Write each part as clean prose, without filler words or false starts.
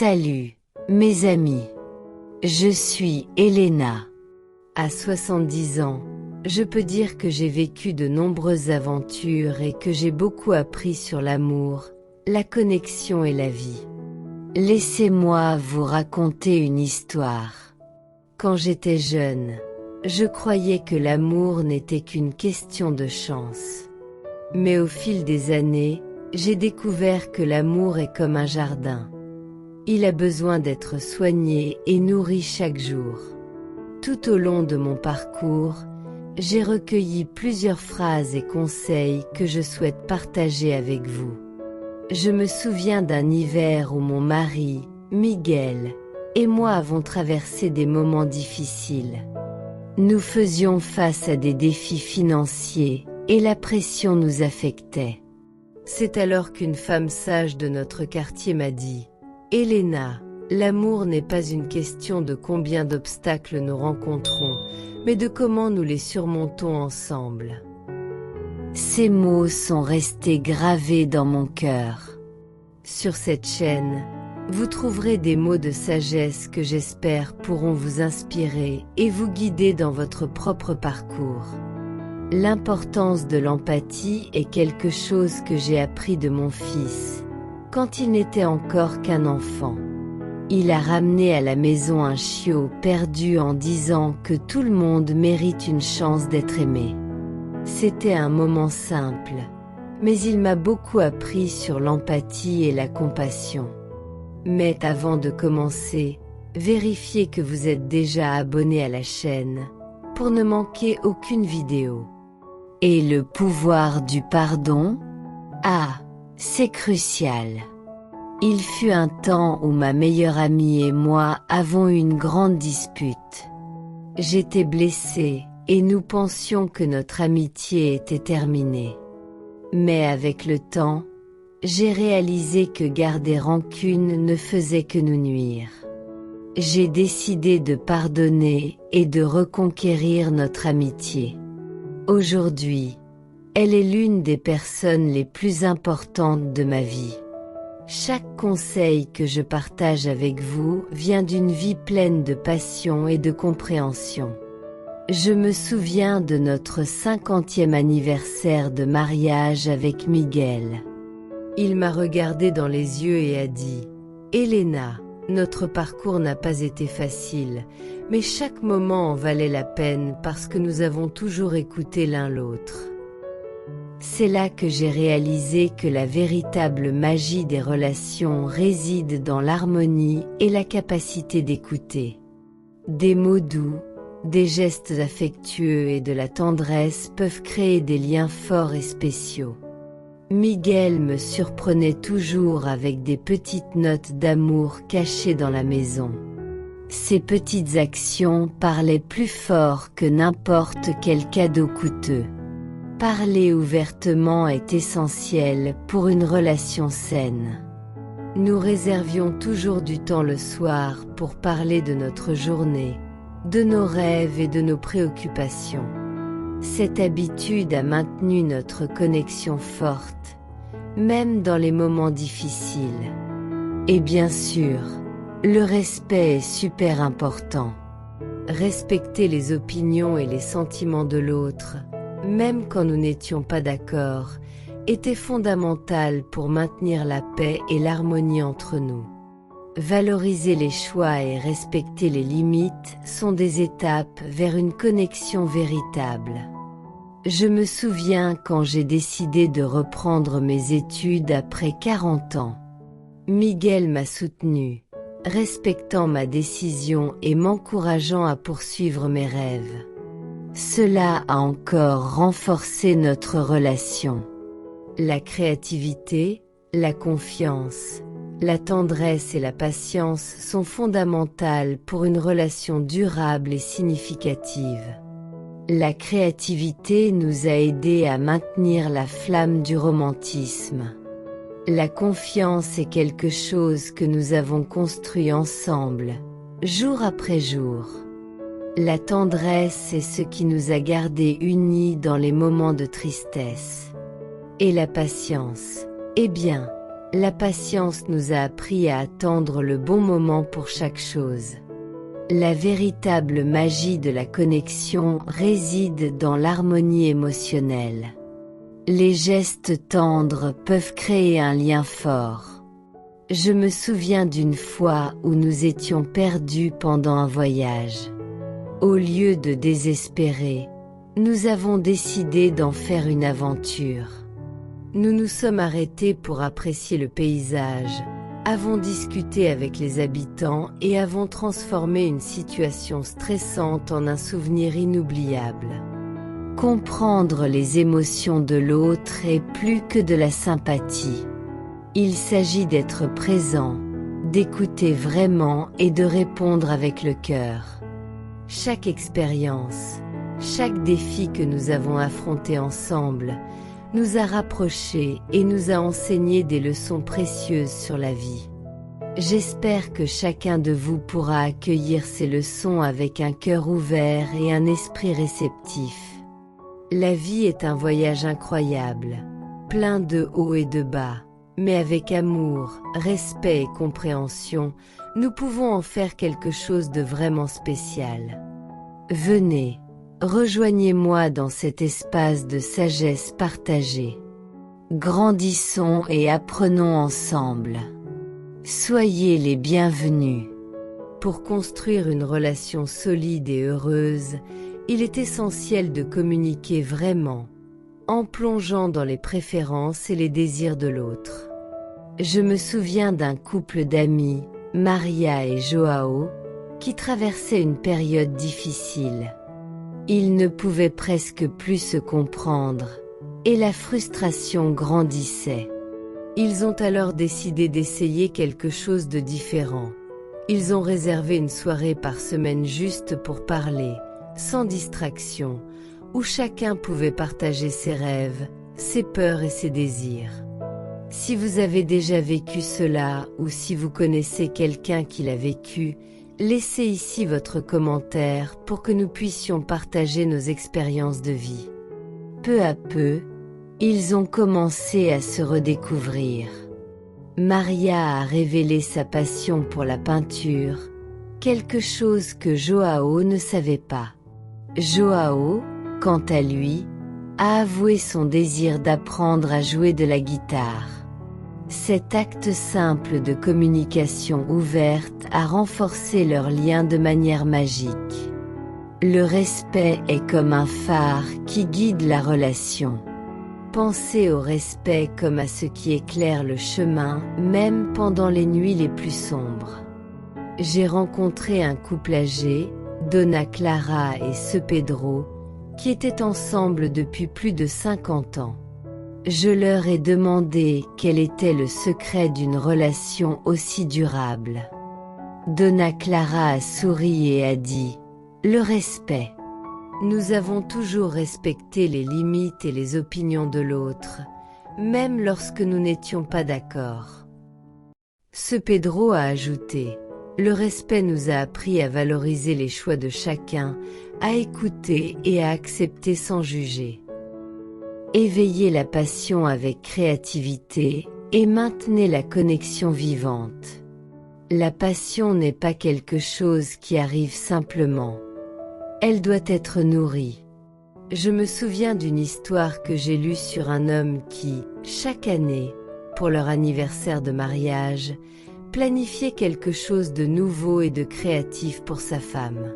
Salut, mes amis. Je suis Elena. À 70 ans, je peux dire que j'ai vécu de nombreuses aventures et que j'ai beaucoup appris sur l'amour, la connexion et la vie. Laissez-moi vous raconter une histoire. Quand j'étais jeune, je croyais que l'amour n'était qu'une question de chance. Mais au fil des années, j'ai découvert que l'amour est comme un jardin. Il a besoin d'être soigné et nourri chaque jour. Tout au long de mon parcours, j'ai recueilli plusieurs phrases et conseils que je souhaite partager avec vous. Je me souviens d'un hiver où mon mari, Miguel, et moi avons traversé des moments difficiles. Nous faisions face à des défis financiers et la pression nous affectait. C'est alors qu'une femme sage de notre quartier m'a dit « Elena, l'amour n'est pas une question de combien d'obstacles nous rencontrons, mais de comment nous les surmontons ensemble. » Ces mots sont restés gravés dans mon cœur. Sur cette chaîne, vous trouverez des mots de sagesse que j'espère pourront vous inspirer et vous guider dans votre propre parcours. L'importance de l'empathie est quelque chose que j'ai appris de mon fils, quand il n'était encore qu'un enfant. Il a ramené à la maison un chiot perdu en disant que tout le monde mérite une chance d'être aimé. C'était un moment simple, mais il m'a beaucoup appris sur l'empathie et la compassion. Mais avant de commencer, vérifiez que vous êtes déjà abonné à la chaîne, pour ne manquer aucune vidéo. Et le pouvoir du pardon? Ah, c'est crucial. Il fut un temps où ma meilleure amie et moi avons eu une grande dispute. J'étais blessée et nous pensions que notre amitié était terminée. Mais avec le temps, j'ai réalisé que garder rancune ne faisait que nous nuire. J'ai décidé de pardonner et de reconquérir notre amitié. Aujourd'hui, elle est l'une des personnes les plus importantes de ma vie. Chaque conseil que je partage avec vous vient d'une vie pleine de passion et de compréhension. Je me souviens de notre 50e anniversaire de mariage avec Miguel. Il m'a regardé dans les yeux et a dit « Elena, notre parcours n'a pas été facile, mais chaque moment en valait la peine parce que nous avons toujours écouté l'un l'autre. » C'est là que j'ai réalisé que la véritable magie des relations réside dans l'harmonie et la capacité d'écouter. Des mots doux, des gestes affectueux et de la tendresse peuvent créer des liens forts et spéciaux. Miguel me surprenait toujours avec des petites notes d'amour cachées dans la maison. Ces petites actions parlaient plus fort que n'importe quel cadeau coûteux. Parler ouvertement est essentiel pour une relation saine. Nous réservions toujours du temps le soir pour parler de notre journée, de nos rêves et de nos préoccupations. Cette habitude a maintenu notre connexion forte, même dans les moments difficiles. Et bien sûr, le respect est super important. Respecter les opinions et les sentiments de l'autre, même quand nous n'étions pas d'accord, était fondamental pour maintenir la paix et l'harmonie entre nous. Valoriser les choix et respecter les limites sont des étapes vers une connexion véritable. Je me souviens quand j'ai décidé de reprendre mes études après 40 ans. Miguel m'a soutenue, respectant ma décision et m'encourageant à poursuivre mes rêves. Cela a encore renforcé notre relation. La créativité, la confiance, la tendresse et la patience sont fondamentales pour une relation durable et significative. La créativité nous a aidés à maintenir la flamme du romantisme. La confiance est quelque chose que nous avons construit ensemble, jour après jour. La tendresse est ce qui nous a gardés unis dans les moments de tristesse. Et la patience, eh bien, La patience nous a appris à attendre le bon moment pour chaque chose. La véritable magie de la connexion réside dans l'harmonie émotionnelle. Les gestes tendres peuvent créer un lien fort. Je me souviens d'une fois où nous étions perdus pendant un voyage. Au lieu de désespérer, nous avons décidé d'en faire une aventure. Nous nous sommes arrêtés pour apprécier le paysage, avons discuté avec les habitants et avons transformé une situation stressante en un souvenir inoubliable. Comprendre les émotions de l'autre est plus que de la sympathie. Il s'agit d'être présent, d'écouter vraiment et de répondre avec le cœur. Chaque expérience, chaque défi que nous avons affronté ensemble, nous a rapprochés et nous a enseigné des leçons précieuses sur la vie. J'espère que chacun de vous pourra accueillir ces leçons avec un cœur ouvert et un esprit réceptif. La vie est un voyage incroyable, plein de hauts et de bas, mais avec amour, respect et compréhension, nous pouvons en faire quelque chose de vraiment spécial. Venez, rejoignez-moi dans cet espace de sagesse partagée. Grandissons et apprenons ensemble. Soyez les bienvenus. Pour construire une relation solide et heureuse, il est essentiel de communiquer vraiment, en plongeant dans les préférences et les désirs de l'autre. Je me souviens d'un couple d'amis, Maria et Joao, qui traversaient une période difficile. Ils ne pouvaient presque plus se comprendre, et la frustration grandissait. Ils ont alors décidé d'essayer quelque chose de différent. Ils ont réservé une soirée par semaine juste pour parler, sans distraction, où chacun pouvait partager ses rêves, ses peurs et ses désirs. Si vous avez déjà vécu cela ou si vous connaissez quelqu'un qui l'a vécu, laissez ici votre commentaire pour que nous puissions partager nos expériences de vie. Peu à peu, ils ont commencé à se redécouvrir. Maria a révélé sa passion pour la peinture, quelque chose que Joao ne savait pas. Joao, quant à lui, a avoué son désir d'apprendre à jouer de la guitare. Cet acte simple de communication ouverte a renforcé leur lien de manière magique. Le respect est comme un phare qui guide la relation. Pensez au respect comme à ce qui éclaire le chemin, même pendant les nuits les plus sombres. J'ai rencontré un couple âgé, Donna Clara et Ce Pedro, qui étaient ensemble depuis plus de 50 ans. Je leur ai demandé quel était le secret d'une relation aussi durable. Donna Clara a souri et a dit « Le respect ». Nous avons toujours respecté les limites et les opinions de l'autre, même lorsque nous n'étions pas d'accord. Ce Pedro a ajouté « Le respect nous a appris à valoriser les choix de chacun, à écouter et à accepter sans juger. Éveillez la passion avec créativité et maintenez la connexion vivante. La passion n'est pas quelque chose qui arrive simplement. Elle doit être nourrie. Je me souviens d'une histoire que j'ai lue sur un homme qui, chaque année, pour leur anniversaire de mariage, planifiait quelque chose de nouveau et de créatif pour sa femme.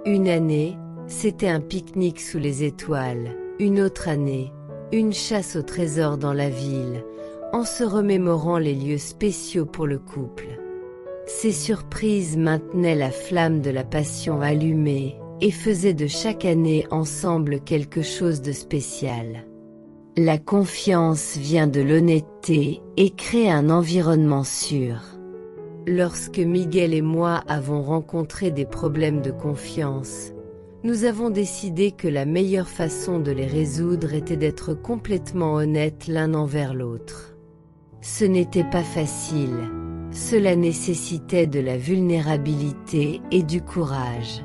Une année, c'était un pique-nique sous les étoiles, une autre année, une chasse au trésor dans la ville, en se remémorant les lieux spéciaux pour le couple. Ces surprises maintenaient la flamme de la passion allumée et faisaient de chaque année ensemble quelque chose de spécial. La confiance vient de l'honnêteté et crée un environnement sûr. Lorsque Miguel et moi avons rencontré des problèmes de confiance, nous avons décidé que la meilleure façon de les résoudre était d'être complètement honnêtes l'un envers l'autre. Ce n'était pas facile, cela nécessitait de la vulnérabilité et du courage.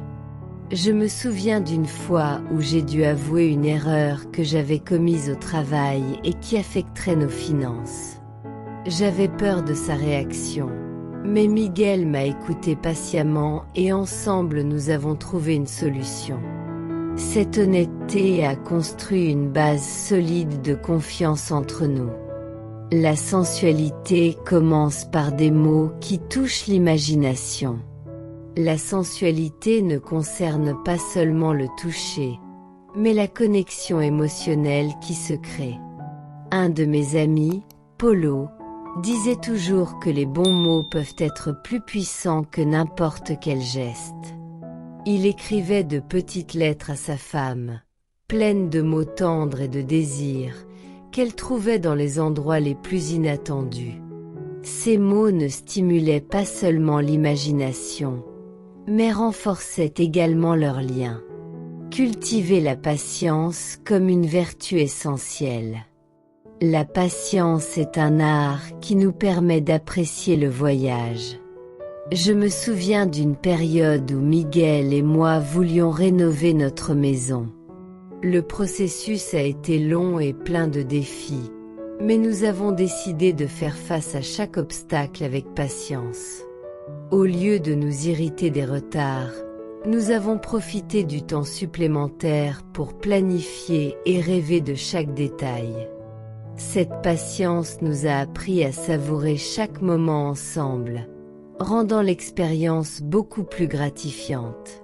Je me souviens d'une fois où j'ai dû avouer une erreur que j'avais commise au travail et qui affecterait nos finances. J'avais peur de sa réaction. Mais Miguel m'a écouté patiemment et ensemble nous avons trouvé une solution. Cette honnêteté a construit une base solide de confiance entre nous. La sensualité commence par des mots qui touchent l'imagination. La sensualité ne concerne pas seulement le toucher, mais la connexion émotionnelle qui se crée. Un de mes amis, Polo, disait toujours que les bons mots peuvent être plus puissants que n'importe quel geste. Il écrivait de petites lettres à sa femme, pleines de mots tendres et de désirs, qu'elle trouvait dans les endroits les plus inattendus. Ces mots ne stimulaient pas seulement l'imagination, mais renforçaient également leur lien. Cultiver la patience comme une vertu essentielle. La patience est un art qui nous permet d'apprécier le voyage. Je me souviens d'une période où Miguel et moi voulions rénover notre maison. Le processus a été long et plein de défis, mais nous avons décidé de faire face à chaque obstacle avec patience. Au lieu de nous irriter des retards, nous avons profité du temps supplémentaire pour planifier et rêver de chaque détail. Cette patience nous a appris à savourer chaque moment ensemble, rendant l'expérience beaucoup plus gratifiante.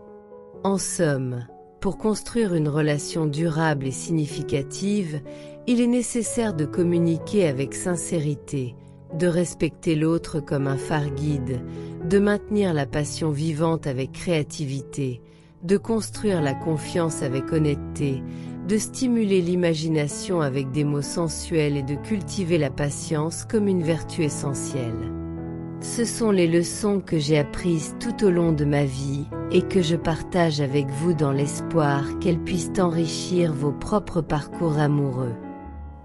En somme, pour construire une relation durable et significative, il est nécessaire de communiquer avec sincérité, de respecter l'autre comme un phare guide, de maintenir la passion vivante avec créativité, de construire la confiance avec honnêteté, de stimuler l'imagination avec des mots sensuels et de cultiver la patience comme une vertu essentielle. Ce sont les leçons que j'ai apprises tout au long de ma vie et que je partage avec vous dans l'espoir qu'elles puissent enrichir vos propres parcours amoureux.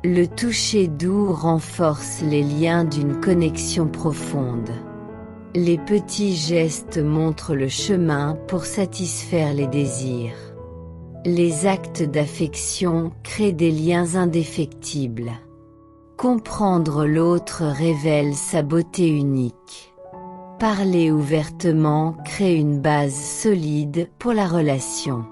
Le toucher doux renforce les liens d'une connexion profonde. Les petits gestes montrent le chemin pour satisfaire les désirs. Les actes d'affection créent des liens indéfectibles. Comprendre l'autre révèle sa beauté unique. Parler ouvertement crée une base solide pour la relation.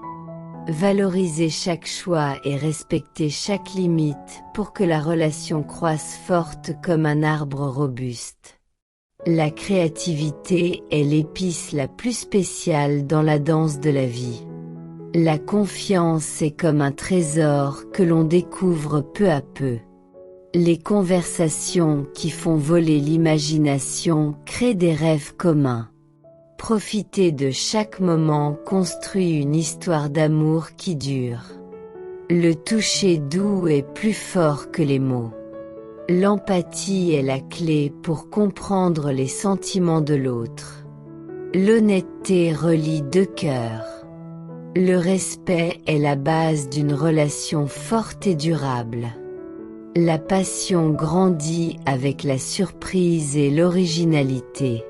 Valoriser chaque choix et respecter chaque limite pour que la relation croisse forte comme un arbre robuste. La créativité est l'épice la plus spéciale dans la danse de la vie. La confiance est comme un trésor que l'on découvre peu à peu. Les conversations qui font voler l'imagination créent des rêves communs. Profiter de chaque moment construit une histoire d'amour qui dure. Le toucher doux est plus fort que les mots. L'empathie est la clé pour comprendre les sentiments de l'autre. L'honnêteté relie deux cœurs. Le respect est la base d'une relation forte et durable. La passion grandit avec la surprise et l'originalité.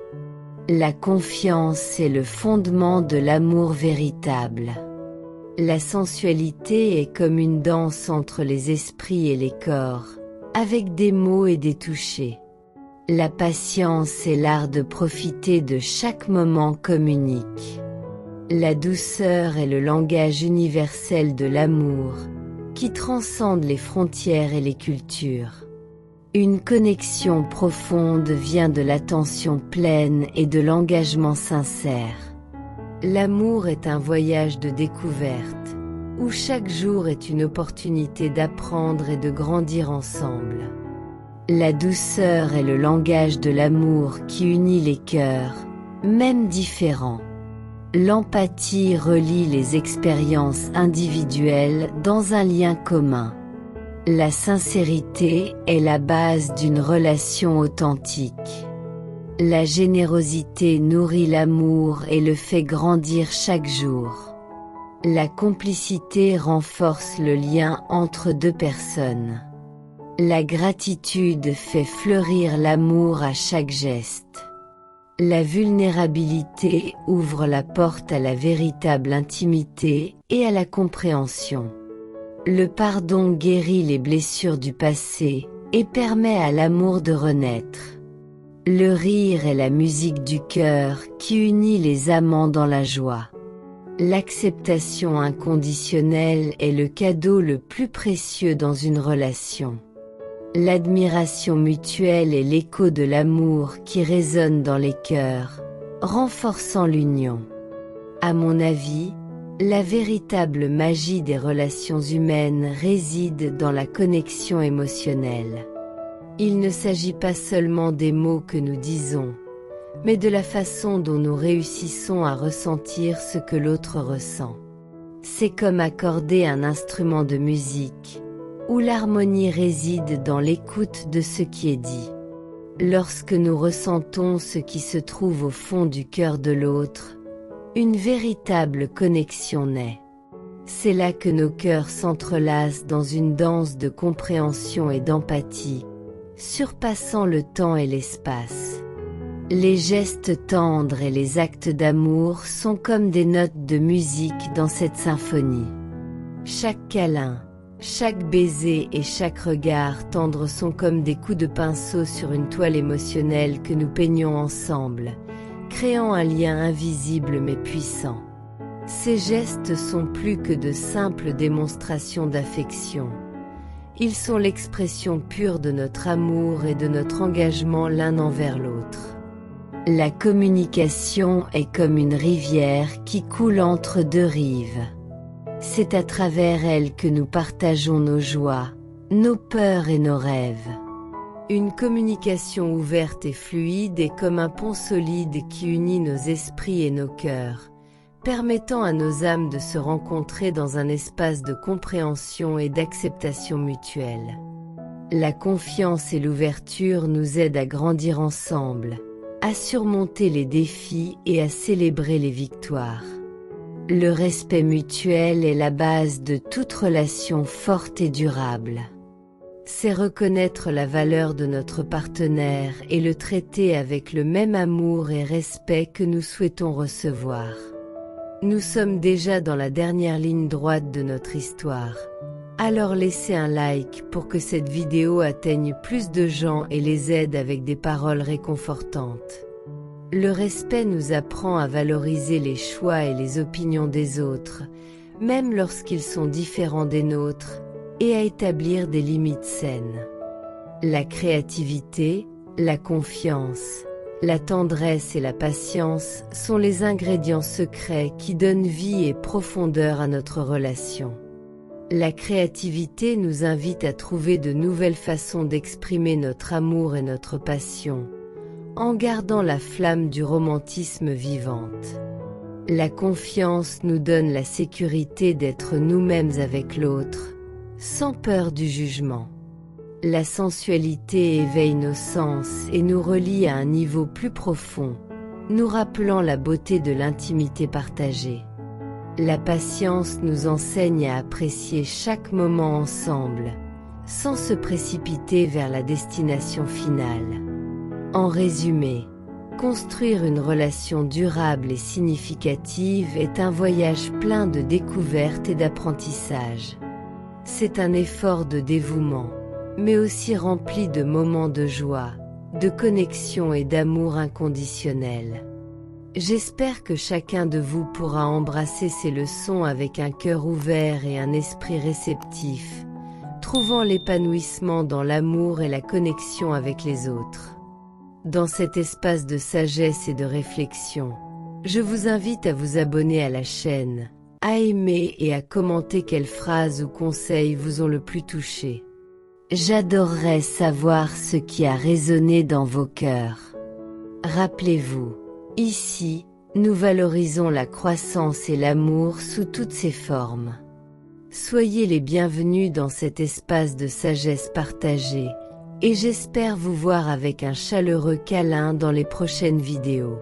La confiance est le fondement de l'amour véritable. La sensualité est comme une danse entre les esprits et les corps, avec des mots et des touchés. La patience est l'art de profiter de chaque moment comme unique. La douceur est le langage universel de l'amour, qui transcende les frontières et les cultures. Une connexion profonde vient de l'attention pleine et de l'engagement sincère. L'amour est un voyage de découverte, où chaque jour est une opportunité d'apprendre et de grandir ensemble. La douceur est le langage de l'amour qui unit les cœurs, même différents. L'empathie relie les expériences individuelles dans un lien commun. La sincérité est la base d'une relation authentique. La générosité nourrit l'amour et le fait grandir chaque jour. La complicité renforce le lien entre deux personnes. La gratitude fait fleurir l'amour à chaque geste. La vulnérabilité ouvre la porte à la véritable intimité et à la compréhension. Le pardon guérit les blessures du passé, et permet à l'amour de renaître. Le rire est la musique du cœur qui unit les amants dans la joie. L'acceptation inconditionnelle est le cadeau le plus précieux dans une relation. L'admiration mutuelle est l'écho de l'amour qui résonne dans les cœurs, renforçant l'union. À mon avis, la véritable magie des relations humaines réside dans la connexion émotionnelle. Il ne s'agit pas seulement des mots que nous disons, mais de la façon dont nous réussissons à ressentir ce que l'autre ressent. C'est comme accorder un instrument de musique, où l'harmonie réside dans l'écoute de ce qui est dit. Lorsque nous ressentons ce qui se trouve au fond du cœur de l'autre, une véritable connexion naît. C'est là que nos cœurs s'entrelacent dans une danse de compréhension et d'empathie, surpassant le temps et l'espace. Les gestes tendres et les actes d'amour sont comme des notes de musique dans cette symphonie. Chaque câlin, chaque baiser et chaque regard tendre sont comme des coups de pinceau sur une toile émotionnelle que nous peignons ensemble, créant un lien invisible mais puissant. Ces gestes sont plus que de simples démonstrations d'affection. Ils sont l'expression pure de notre amour et de notre engagement l'un envers l'autre. La communication est comme une rivière qui coule entre deux rives. C'est à travers elle que nous partageons nos joies, nos peurs et nos rêves. Une communication ouverte et fluide est comme un pont solide qui unit nos esprits et nos cœurs, permettant à nos âmes de se rencontrer dans un espace de compréhension et d'acceptation mutuelle. La confiance et l'ouverture nous aident à grandir ensemble, à surmonter les défis et à célébrer les victoires. Le respect mutuel est la base de toute relation forte et durable. C'est reconnaître la valeur de notre partenaire et le traiter avec le même amour et respect que nous souhaitons recevoir. Nous sommes déjà dans la dernière ligne droite de notre histoire. Alors laissez un like pour que cette vidéo atteigne plus de gens et les aide avec des paroles réconfortantes. Le respect nous apprend à valoriser les choix et les opinions des autres, même lorsqu'ils sont différents des nôtres, et à établir des limites saines. La créativité, la confiance, la tendresse et la patience sont les ingrédients secrets qui donnent vie et profondeur à notre relation. La créativité nous invite à trouver de nouvelles façons d'exprimer notre amour et notre passion, en gardant la flamme du romantisme vivante. La confiance nous donne la sécurité d'être nous-mêmes avec l'autre, sans peur du jugement. La sensualité éveille nos sens et nous relie à un niveau plus profond, nous rappelant la beauté de l'intimité partagée. La patience nous enseigne à apprécier chaque moment ensemble, sans se précipiter vers la destination finale. En résumé, construire une relation durable et significative est un voyage plein de découvertes et d'apprentissage. C'est un effort de dévouement, mais aussi rempli de moments de joie, de connexion et d'amour inconditionnel. J'espère que chacun de vous pourra embrasser ces leçons avec un cœur ouvert et un esprit réceptif, trouvant l'épanouissement dans l'amour et la connexion avec les autres. Dans cet espace de sagesse et de réflexion, je vous invite à vous abonner à la chaîne, à aimer et à commenter quelles phrases ou conseils vous ont le plus touché. J'adorerais savoir ce qui a résonné dans vos cœurs. Rappelez-vous, ici, nous valorisons la croissance et l'amour sous toutes ses formes. Soyez les bienvenus dans cet espace de sagesse partagée, et j'espère vous voir avec un chaleureux câlin dans les prochaines vidéos.